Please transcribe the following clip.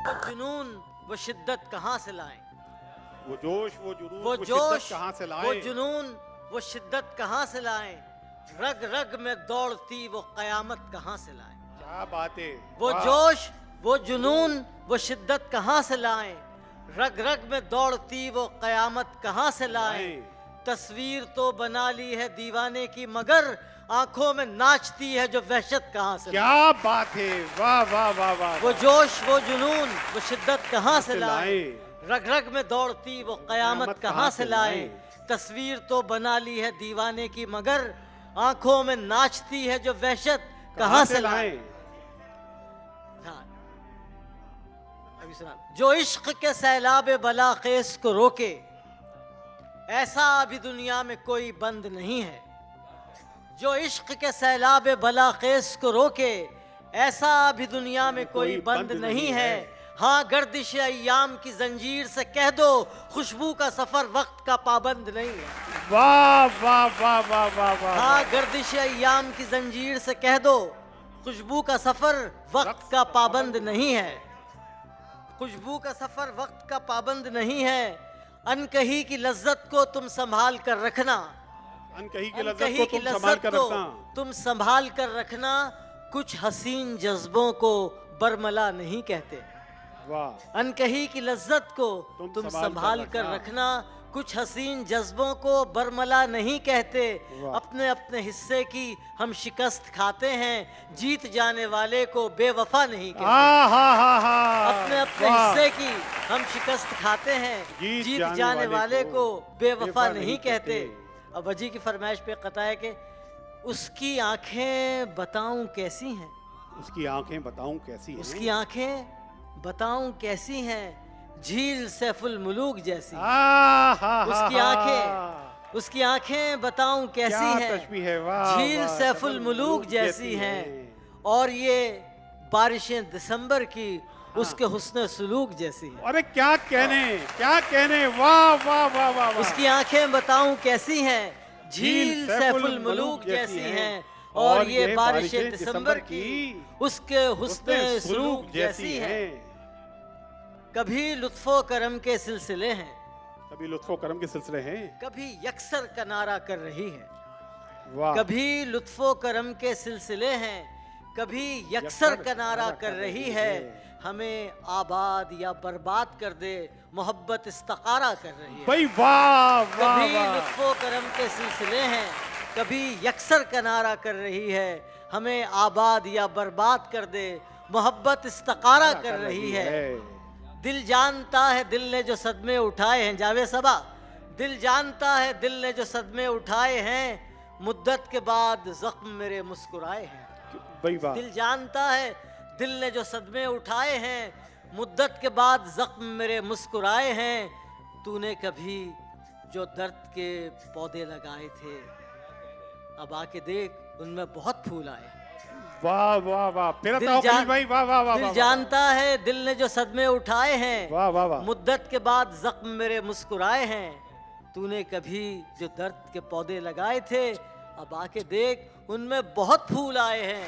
वो जुनून वो शिद्दत कहाँ से लाएं? वो जोश वो जुनून वो वो जोश शिद्दत कहाँ से लाएं? वो जुनून वो शिद्दत कहाँ से लाएं? रग रग में दौड़ती वो कयामत कहाँ से लाएं? क्या बात है। वो वाह। जोश वो जुनून वो शिद्दत कहाँ से लाएं? रग रग में दौड़ती वो कयामत कहाँ से लाएं? तस्वीर तो बना ली है दीवाने की मगर आंखों में नाचती है जो वहशत कहाँ से लाएं? क्या बात है। वाह वाह वाह वाह। वो जोश वो जुनून वो शिद्दत कहाँ से लाएं? लाएं? रग रग में दौड़ती वो कयामत कहाँ से लाएं? तस्वीर तो बना ली है दीवाने की मगर आंखों में नाचती है जो वहशत कहाँ से लाएं? हाँ, अभी सुना। जो इश्क के सैलाब बलाखेस को रोके ऐसा अभी दुनिया में कोई बंद नहीं है। जो इश्क के सैलाब बलाखेस को रोके ऐसा अभी दुनिया में कोई बंद नहीं है। हाँ, गर्दिश अय्याम की जंजीर से कह दो खुशबू का सफर वक्त का पाबंद नहीं है। वाह वाह वाह वाह वाह वाह। हाँ, गर्दिश अय्याम की जंजीर से कह दो खुशबू का सफर वक्त का पाबंद नहीं है। खुशबू का सफर वक्त का पाबंद नहीं है। अनकही की लज्जत को तुम संभाल कर रखना। अनकही की अनकही की लज्जत को तुम संभाल कर तुम रखना। संभाल कर रखना। कुछ हसीन जज्बों को बरमला नहीं कहते। वाह। अनकही की लज्जत को तुम संभाल संभाल कर कर रखना। कुछ हसीन जज्बों को बरमला नहीं कहते। वाह। अपने अपने हिस्से की हम शिकस्त खाते हैं। जीत जाने वाले को बेवफा नहीं कहते। अपने अपने हिस्से की हम शिकस्त खाते हैं। जीत जाने वाले को बेवफा नहीं कहते। अब वजी की फरमाइश पे कता है कि उसकी आंखें बताऊं कैसी हैं? उसकी आंखें बताऊं कैसी हैं? उसकी आंखें बताऊं कैसी हैं? झील सैफुल मुलूक जैसी। उसकी आंखें बताऊं कैसी हैं? झील सैफुल मुलूक जैसी हैं। और ये बारिशें दिसंबर की उसके हुस्न सुलूक जैसी हैं। अरे क्या कहने। वाह वाह वाह वाह। उसकी आंखें बताऊं कैसी हैं? झील सैफुल मुलूक जैसी हैं। और ये बारिशें दिसंबर की उसके हुस्न सुलूक जैसी हैं। कभी लुत्फो करम के सिलसिले हैं। कभी लुत्फो करम के सिलसिले हैं। कभी यकसर का नारा कर रही है। वाह। कभी लुत्फो करम के सिलसिले हैं। कभी यकसर का नारा कर रही है। हमें आबाद या बर्बाद कर दे मोहब्बत इस्तखारा कर रही है। भाई वाह। कभी लुत्फो करम के सिलसिले हैं। कभी यकसर का नारा कर रही है। हमें आबाद या बर्बाद कर दे मोहब्बत इस्तखारा कर रही है। दिल जानता है दिल ने जो सदमे उठाए हैं। जावेद सबा, दिल जानता है दिल ने जो सदमे उठाए हैं। मुद्दत के बाद जख्म मेरे मुस्कुराए हैं। दिल जानता है दिल ने जो सदमे उठाए हैं। मुद्दत के बाद जख्म मेरे मुस्कुराए हैं। तूने कभी जो दर्द के पौधे लगाए थे अब आके देख उनमें बहुत फूल आए। वाह वाह वाह। दिल जानता है दिल ने जो सदमे उठाए हैं। वाह वाह वाह। मुद्दत के बाद जख्म मेरे मुस्कुराए हैं। तूने कभी जो दर्द के पौधे लगाए थे अब आके देख उनमें बहुत फूल आए हैं।